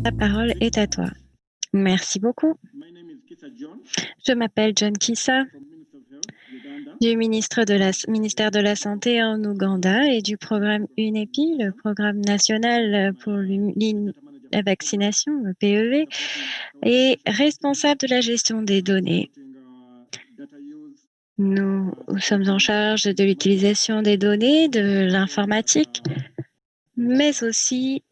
La parole est à toi. Merci beaucoup. Je m'appelle John Kissa, du ministère de la Santé en Ouganda et du programme UNEPI, le programme national pour la vaccination, le PEV, et responsable de la gestion des données. Nous sommes en charge de l'utilisation des données, de l'informatique, mais aussi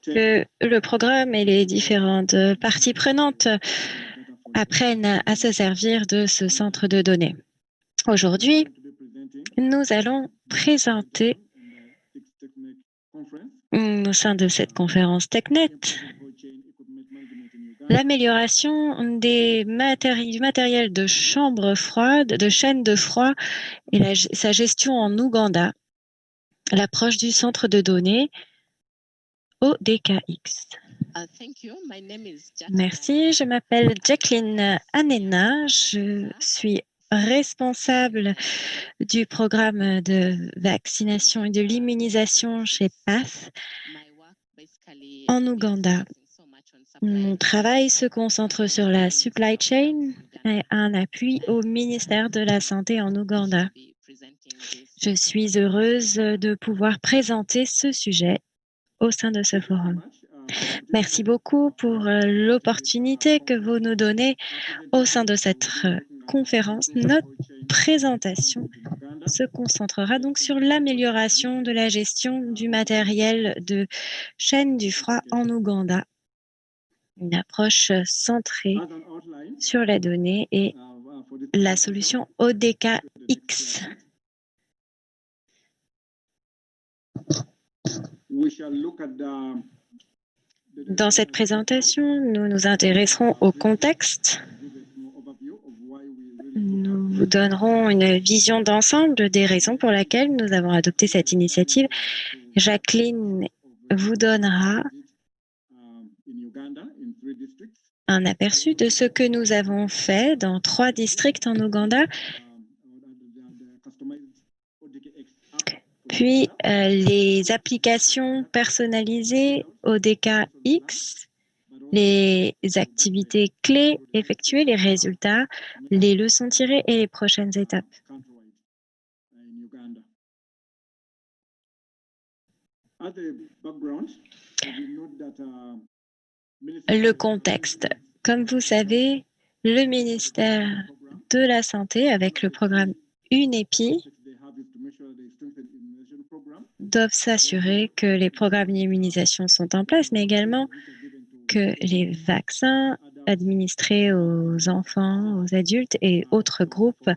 que le programme et les différentes parties prenantes apprennent à se servir de ce centre de données. Aujourd'hui, nous allons présenter au sein de cette conférence TechNet l'amélioration du matériel de chambre froide, de chaîne de froid et sa gestion en Ouganda, l'approche du centre de données ODKX. Merci, je m'appelle Jacqueline Anena, je suis responsable du programme de vaccination et de l'immunisation chez PATH en Ouganda. Mon travail se concentre sur la supply chain et un appui au ministère de la Santé en Ouganda. Je suis heureuse de pouvoir présenter ce sujet au sein de ce forum. Merci beaucoup pour l'opportunité que vous nous donnez au sein de cette conférence. Notre présentation se concentrera donc sur l'amélioration de la gestion du matériel de chaîne du froid en Ouganda. Une approche centrée sur la donnée et la solution ODKX. Dans cette présentation, nous nous intéresserons au contexte. Nous vous donnerons une vision d'ensemble des raisons pour lesquelles nous avons adopté cette initiative. Jacqueline vous donnera un aperçu de ce que nous avons fait dans 3 districts en Ouganda. Puis les applications personnalisées ODKX, les activités clés effectuées, les résultats, les leçons tirées et les prochaines étapes. Le contexte. Comme vous savez, le ministère de la Santé, avec le programme UNEPI, doivent s'assurer que les programmes d'immunisation sont en place, mais également que les vaccins administrés aux enfants, aux adultes et autres groupes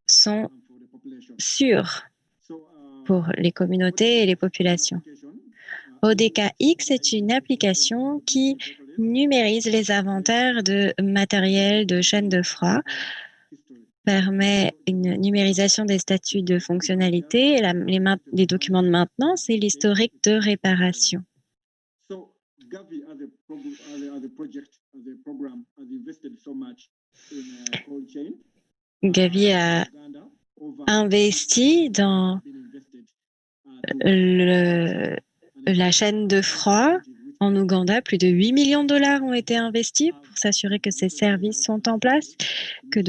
sont sûrs pour les communautés et les populations. ODKX est une application qui numérise les inventaires de matériel de chaîne de froid, permet une numérisation des statuts de fonctionnalité, les documents de maintenance et l'historique de réparation. Gavi a investi dans la chaîne de froid en Ouganda. Plus de 8 millions de dollars ont été investis pour s'assurer que ces services sont en place, que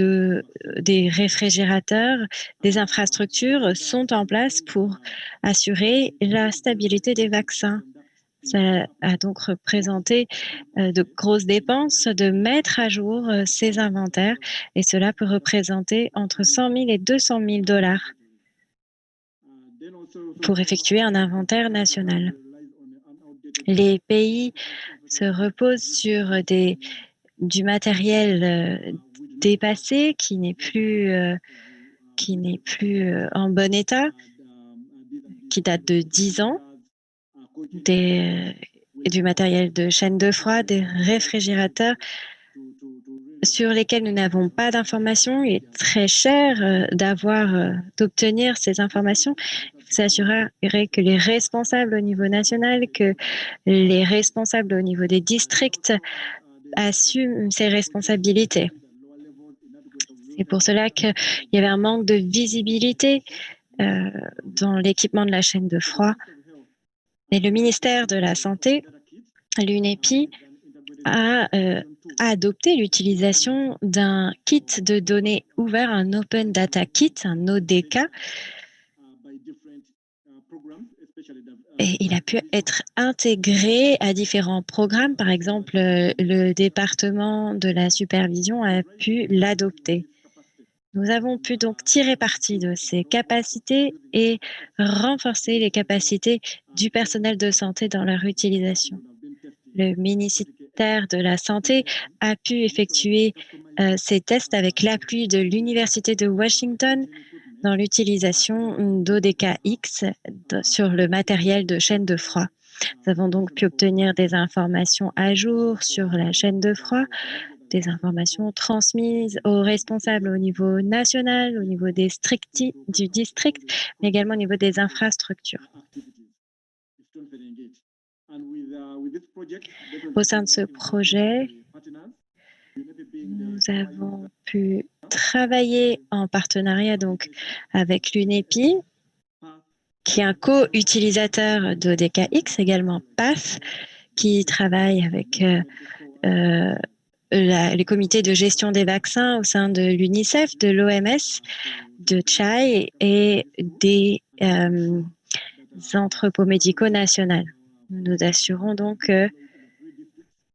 des réfrigérateurs, des infrastructures sont en place pour assurer la stabilité des vaccins. Ça a donc représenté de grosses dépenses de mettre à jour ces inventaires et cela peut représenter entre 100 000 et 200 000 dollars pour effectuer un inventaire national. Les pays se reposent sur du matériel dépassé qui n'est plus en bon état, qui date de 10 ans, du matériel de chaîne de froid, des réfrigérateurs sur lesquels nous n'avons pas d'informations. Il est très cher d'obtenir ces informations. Il faut s'assurer que les responsables au niveau national, que les responsables au niveau des districts assument ces responsabilités. C'est pour cela qu'il y avait un manque de visibilité dans l'équipement de la chaîne de froid. Et le ministère de la Santé, l'UNEPI, a adopté l'utilisation d'un kit de données ouvert, un Open Data Kit, un ODK, et il a pu être intégré à différents programmes. Par exemple, le département de la supervision a pu l'adopter. Nous avons pu donc tirer parti de ces capacités et renforcer les capacités du personnel de santé dans leur utilisation. Le ministère de la Santé a pu effectuer ces tests avec l'appui de l'Université de Washington dans l'utilisation d'ODKX sur le matériel de chaîne de froid. Nous avons donc pu obtenir des informations à jour sur la chaîne de froid, des informations transmises aux responsables au niveau national, au niveau du district, mais également au niveau des infrastructures. Au sein de ce projet, nous avons pu travailler en partenariat donc avec l'UNEPI, qui est un co-utilisateur d'ODKX, également PATH, qui travaille avec les comités de gestion des vaccins au sein de l'UNICEF, de l'OMS, de CHAI et des entrepôts médicaux nationaux. Nous nous assurons donc que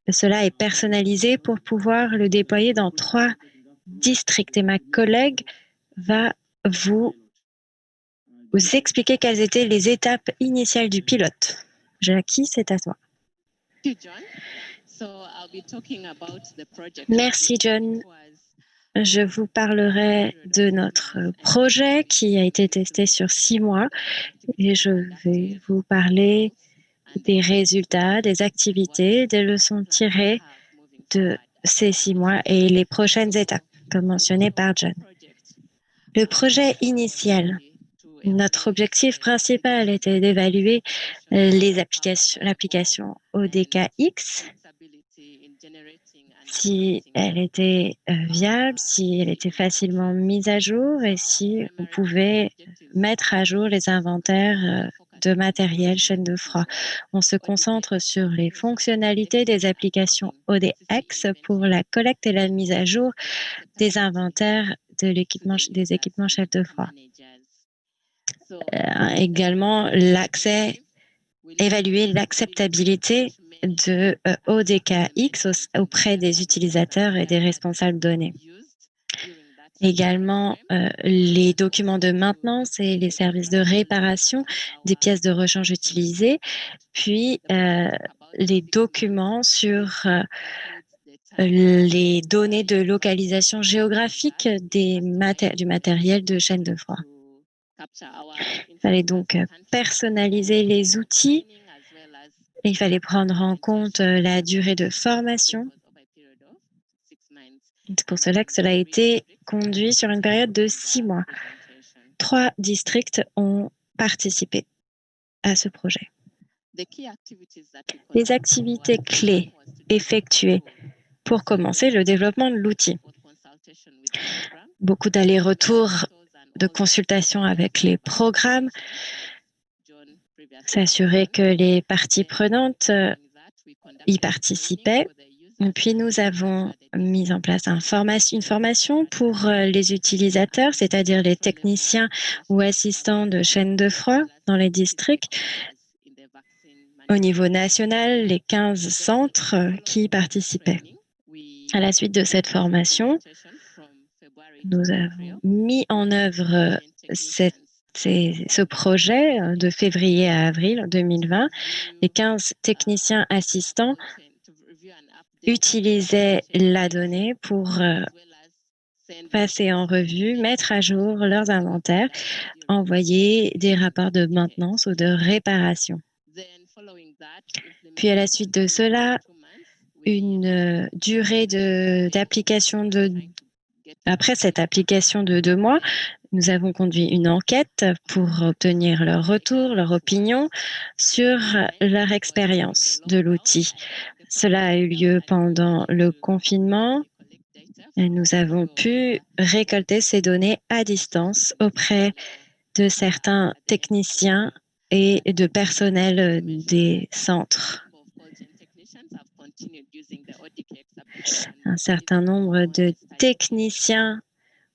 cela est personnalisé pour pouvoir le déployer dans 3 districts. Et ma collègue va vous expliquer quelles étaient les étapes initiales du pilote. Jackie, c'est à toi. Merci, John. Je vous parlerai de notre projet qui a été testé sur 6 mois et je vais vous parler des résultats, des activités, des leçons tirées de ces 6 mois et les prochaines étapes, comme mentionné par John. Le projet initial, notre objectif principal était d'évaluer l'application ODKX, si elle était viable, si elle était facilement mise à jour et si on pouvait mettre à jour les inventaires de matériel chaîne de froid. On se concentre sur les fonctionnalités des applications ODX pour la collecte et la mise à jour des inventaires des équipements chaîne de froid. Également, évaluer l'acceptabilité de ODKX auprès des utilisateurs et des responsables données. Également, les documents de maintenance et les services de réparation des pièces de rechange utilisées, puis les documents sur les données de localisation géographique du matériel de chaîne de froid. Il fallait donc personnaliser les outils. Et il fallait prendre en compte la durée de formation. C'est pour cela que cela a été conduit sur une période de 6 mois. 3 districts ont participé à ce projet. Les activités clés effectuées pour commencer le développement de l'outil. Beaucoup d'allers-retours de consultation avec les programmes, s'assurer que les parties prenantes y participaient. Et puis, nous avons mis en place une formation pour les utilisateurs, c'est-à-dire les techniciens ou assistants de chaîne de froid dans les districts. Au niveau national, les 15 centres qui y participaient. À la suite de cette formation, nous avons mis en œuvre ce projet de février à avril 2020. Les 15 techniciens assistants utilisaient la donnée pour passer en revue, mettre à jour leurs inventaires, envoyer des rapports de maintenance ou de réparation. Puis à la suite de cela, une durée d'application après cette application de 2 mois, nous avons conduit une enquête pour obtenir leur retour, leur opinion sur leur expérience de l'outil. Cela a eu lieu pendant le confinement et nous avons pu récolter ces données à distance auprès de certains techniciens et de personnel des centres. Un certain nombre de techniciens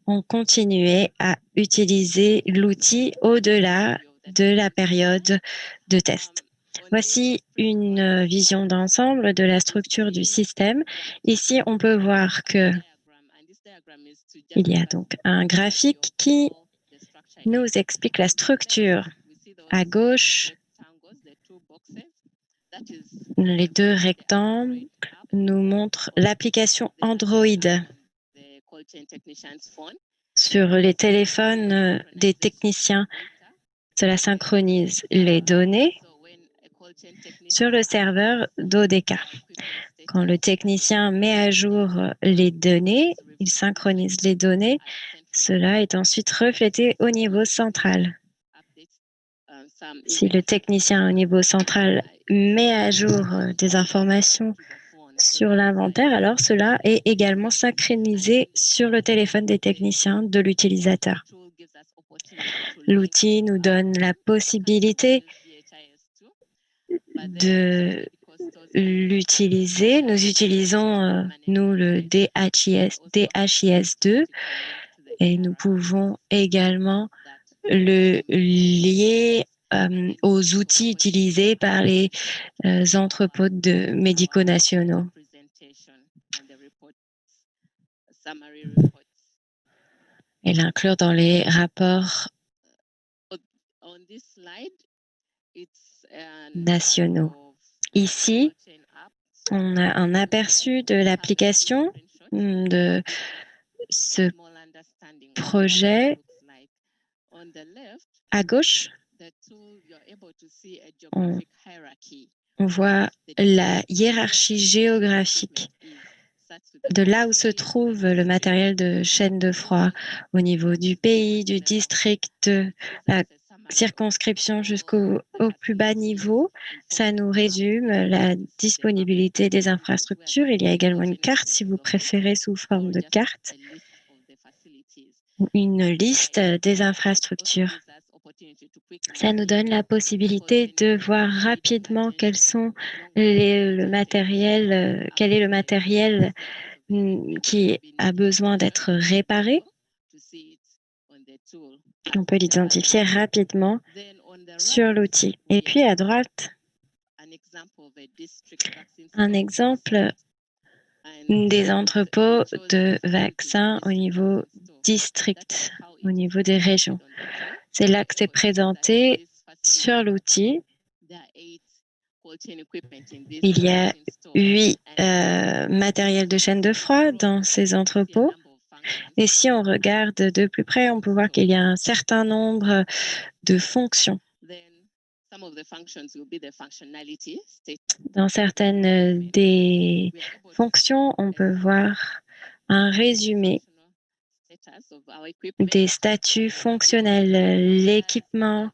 ont continué à utiliser l'outil au-delà de la période de test. Voici une vision d'ensemble de la structure du système. Ici, on peut voir que il y a donc un graphique qui nous explique la structure. À gauche, les deux rectangles nous montrent l'application Android sur les téléphones des techniciens. Cela synchronise les données sur le serveur d'ODK. Quand le technicien met à jour les données, il synchronise les données. Cela est ensuite reflété au niveau central. Si le technicien au niveau central met à jour des informations sur l'inventaire, alors cela est également synchronisé sur le téléphone des techniciens de l'utilisateur. L'outil nous donne la possibilité de l'utiliser. Nous utilisons, nous, le DHIS2 et nous pouvons également le lier aux outils utilisés par les entrepôts de médicaux nationaux. Et l'inclure dans les rapports nationaux. Ici, on a un aperçu de l'application de ce projet. À gauche, on voit la hiérarchie géographique de là où se trouve le matériel de chaîne de froid au niveau du pays, du district, de la circonscription jusqu'au plus bas niveau. Ça nous résume la disponibilité des infrastructures. Il y a également une carte, si vous préférez, sous forme de carte, une liste des infrastructures. Ça nous donne la possibilité de voir rapidement quel est le matériel qui a besoin d'être réparé. On peut l'identifier rapidement sur l'outil. Et puis à droite, un exemple des entrepôts de vaccins au niveau district, au niveau des régions. C'est là que c'est présenté sur l'outil. Il y a 8 matériels de chaîne de froid dans ces entrepôts. Et si on regarde de plus près, on peut voir qu'il y a un certain nombre de fonctions. Dans certaines des fonctions, on peut voir un résumé des statuts fonctionnels, l'équipement,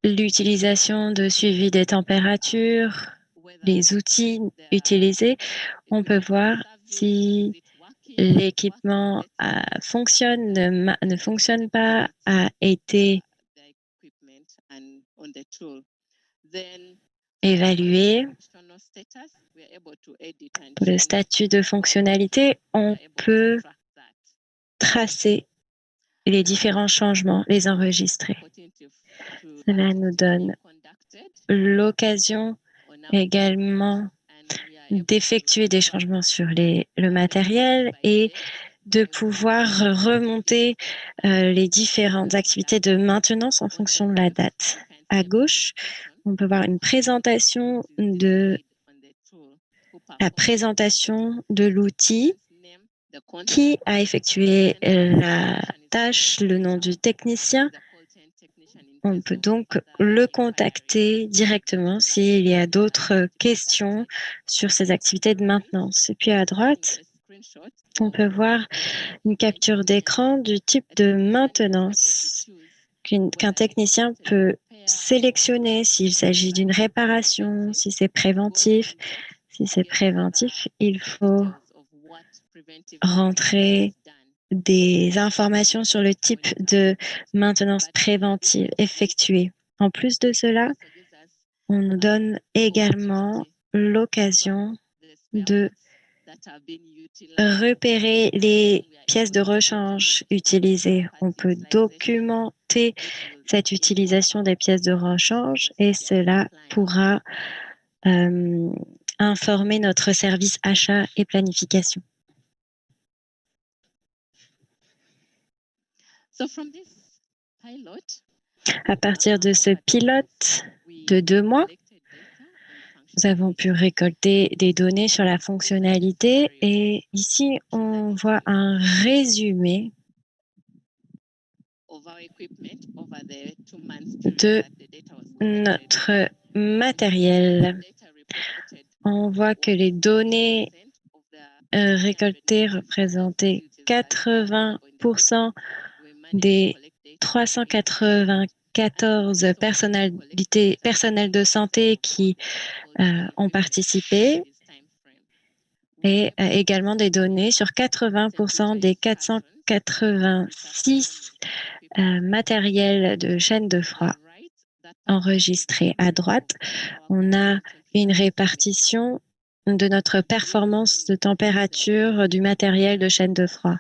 l'utilisation de suivi des températures, les outils utilisés. On peut voir si l'équipement fonctionne, ne fonctionne pas, a été évalué. Le statut de fonctionnalité, on peut tracer les différents changements, les enregistrer. Cela nous donne l'occasion également d'effectuer des changements sur le matériel et de pouvoir remonter les différentes activités de maintenance en fonction de la date. À gauche, on peut voir une présentation de l'outil, qui a effectué la tâche, le nom du technicien. On peut donc le contacter directement s'il y a d'autres questions sur ces activités de maintenance. Et puis à droite, on peut voir une capture d'écran du type de maintenance qu'un technicien peut sélectionner s'il s'agit d'une réparation, si c'est préventif. Si c'est préventif, il faut rentrer des informations sur le type de maintenance préventive effectuée. En plus de cela, on nous donne également l'occasion de repérer les pièces de rechange utilisées. On peut documenter cette utilisation des pièces de rechange et cela pourra informer notre service achat et planification. À partir de ce pilote de 2 mois, nous avons pu récolter des données sur la fonctionnalité et ici, on voit un résumé de notre matériel. On voit que les données récoltées représentaient 80% des 394 personnels de santé qui ont participé et également des données sur 80% des 486 matériels de chaîne de froid enregistrés. À droite, on a une répartition de notre performance de température du matériel de chaîne de froid.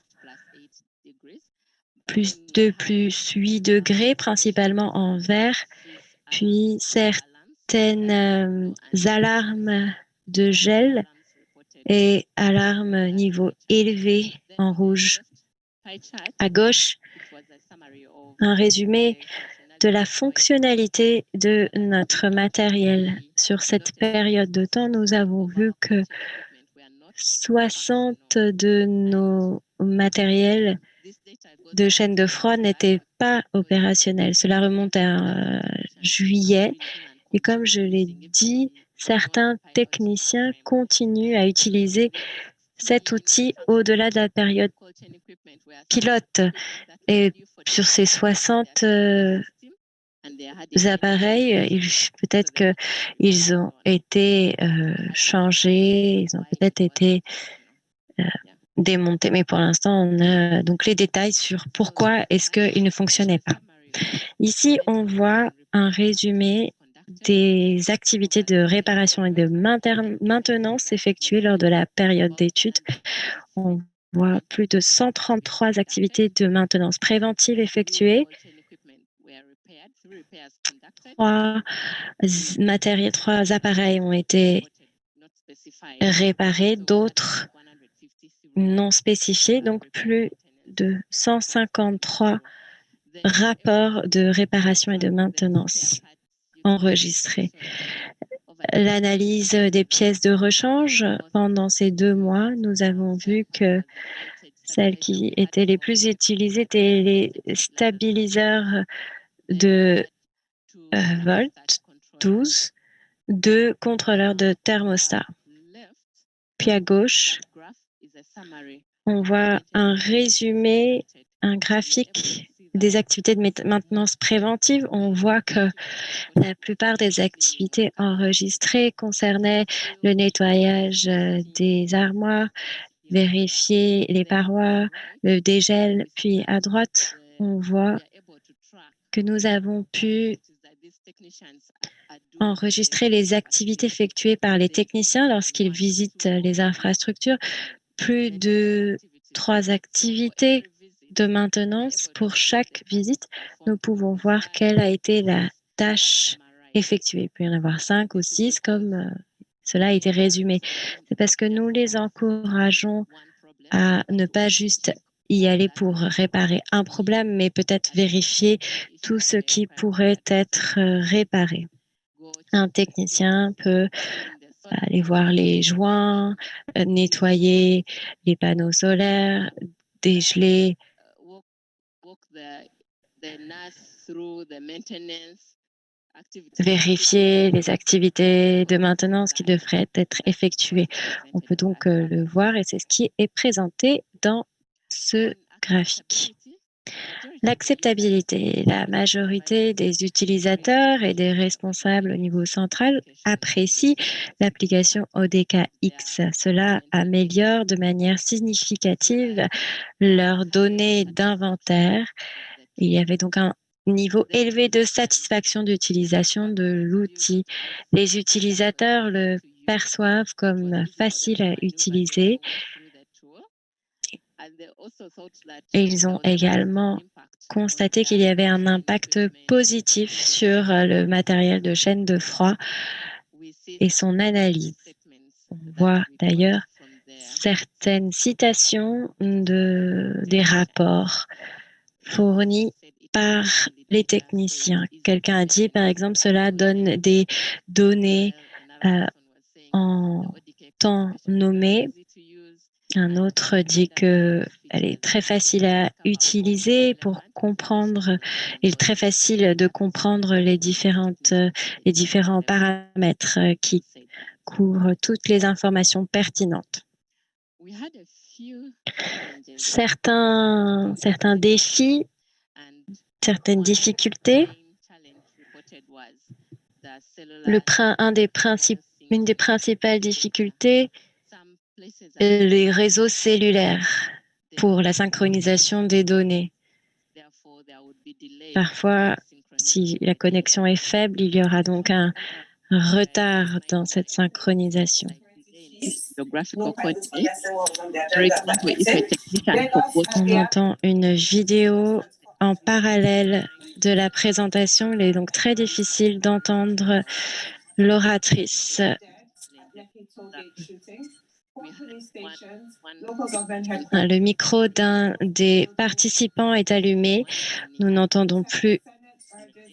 Plus 2, plus 8 degrés, principalement en vert, puis certaines alarmes de gel et alarmes niveau élevé en rouge. À gauche, un résumé de la fonctionnalité de notre matériel. Sur cette période de temps, nous avons vu que 60 de nos matériels de chaîne de froid n'étaient pas opérationnels. Cela remonte à juillet et comme je l'ai dit, certains techniciens continuent à utiliser cet outil au-delà de la période pilote. Et sur ces 60 appareils, peut-être qu'ils ont été changés, ils ont peut-être été démontés, mais pour l'instant, on a donc les détails sur pourquoi est-ce qu'ils ne fonctionnaient pas. Ici, on voit un résumé des activités de réparation et de maintenance effectuées lors de la période d'étude. On voit plus de 133 activités de maintenance préventive effectuées. 3 appareils ont été réparés, d'autres non spécifiés, donc plus de 153 rapports de réparation et de maintenance enregistrés. L'analyse des pièces de rechange, pendant ces 2 mois, nous avons vu que celles qui étaient les plus utilisées étaient les stabiliseurs de volts 12, 2 contrôleurs de thermostat. Puis à gauche, on voit un résumé, un graphique des activités de maintenance préventive. On voit que la plupart des activités enregistrées concernaient le nettoyage des armoires, vérifier les parois, le dégel. Puis à droite, on voit que nous avons pu enregistrer les activités effectuées par les techniciens lorsqu'ils visitent les infrastructures. Plus de 3 activités de maintenance pour chaque visite. Nous pouvons voir quelle a été la tâche effectuée. Il peut y en avoir 5 ou 6 comme cela a été résumé. C'est parce que nous les encourageons à ne pas juste y aller pour réparer un problème, mais peut-être vérifier tout ce qui pourrait être réparé. Un technicien peut aller voir les joints, nettoyer les panneaux solaires, dégeler, vérifier les activités de maintenance qui devraient être effectuées. On peut donc le voir et c'est ce qui est présenté dans ce graphique. L'acceptabilité. La majorité des utilisateurs et des responsables au niveau central apprécient l'application ODKX. Cela améliore de manière significative leurs données d'inventaire. Il y avait donc un niveau élevé de satisfaction d'utilisation de l'outil. Les utilisateurs le perçoivent comme facile à utiliser. Et ils ont également constaté qu'il y avait un impact positif sur le matériel de chaîne de froid et son analyse. On voit d'ailleurs certaines citations des rapports fournis par les techniciens. Quelqu'un a dit, par exemple, cela donne des données en temps nommé. Un autre dit qu'elle est très facile à utiliser pour comprendre, il est très facile de comprendre les différents paramètres qui couvrent toutes les informations pertinentes. Certains défis, certaines difficultés. Une des principales difficultés, les réseaux cellulaires pour la synchronisation des données. Parfois, si la connexion est faible, il y aura donc un retard dans cette synchronisation. On entend une vidéo en parallèle de la présentation. Il est donc très difficile d'entendre l'oratrice. Le micro d'un des participants est allumé. Nous n'entendons plus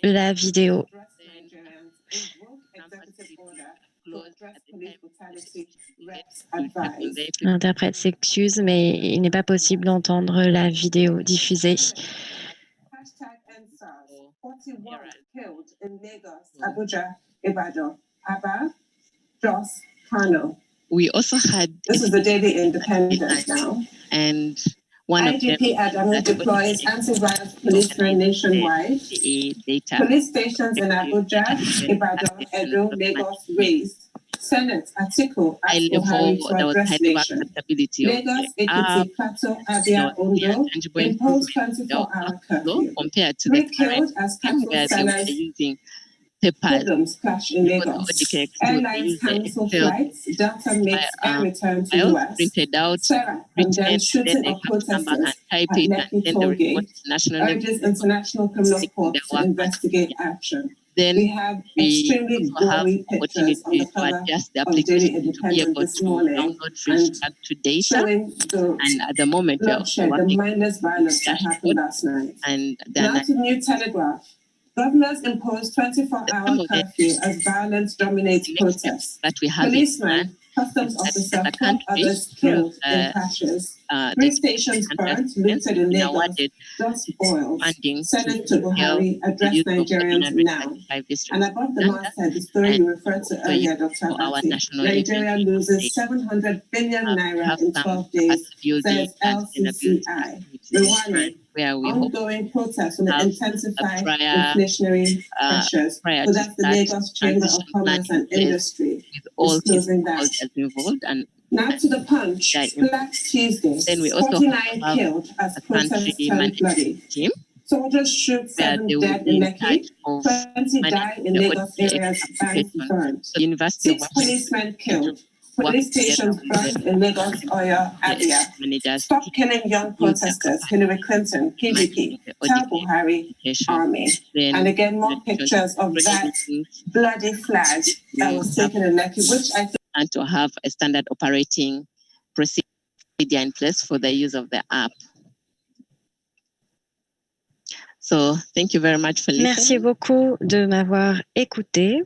la vidéo. L'interprète s'excuse, mais il n'est pas possible d'entendre la vidéo diffusée. We also had This is the Daily Independent now. and IGP Adamu deploys anti-violence policemen nationwide. Police stations in Abuja, Ibadan, Edo, Lagos raised. Senate Atiku asked Buhari to address nation. Lagos, Ekiti, Plateau, Abia, Ondo imposed 24-hour curfew. compared to 3 killed as cattle where they were sellers using papers. problems clash in Lagos. Airlines cancel flights. Delta makes air return to US. Printed out, Sarah condemns shooting of protesters at Lekki toll gate, urges International Criminal Court to investigate action. Then We have extremely gory pictures on the cover adjust the of Daily application to be Independent able this to morning download and back to data. showing the And at the moment, we are bloodshed, the working mindless violence that happened last night. and Now then to New Telegraph. Governors impose 24-hour curfew as violence dominates protests. that we have Policemen, customs officer, the 4 country, others killed in clashes. 3 stations burnt, looted in Lagos, awarded just spoiled. funding Senate to Buhari, address Nigerians now. And above the masthead, the story you referred to earlier, Dr. Abati, Nigeria loses 700 billion naira in 12 days, says LCCI. Rwanda, where we hope ongoing protests will have intensify prior, inflationary pressures. prior So to that's the that Lagos Chamber of transition Commerce and plan in Industry with all is closing that. stakeholders involved. And Now to the punch. Yeah, Black Tuesday. then we also 49 have killed as a protests country turned management bloody. team Soldiers shoot where 7 they will dead be in in charge Lekki. of 20 die in the Lagos ODA areas, banks application. burned. So University of 6 Washington policemen killed. work Police together stations with burned in Lagos, Oyo, Abia. managers Stop killing young protesters. Hillary Clinton, PDP. Tell Buhari, Army. Then And again, more pictures of that bloody flag that was taken in Lekki, which I think and to have a standard operating procedure in place for the use of the app. So thank you very much for listening. Merci beaucoup de m'avoir écouté.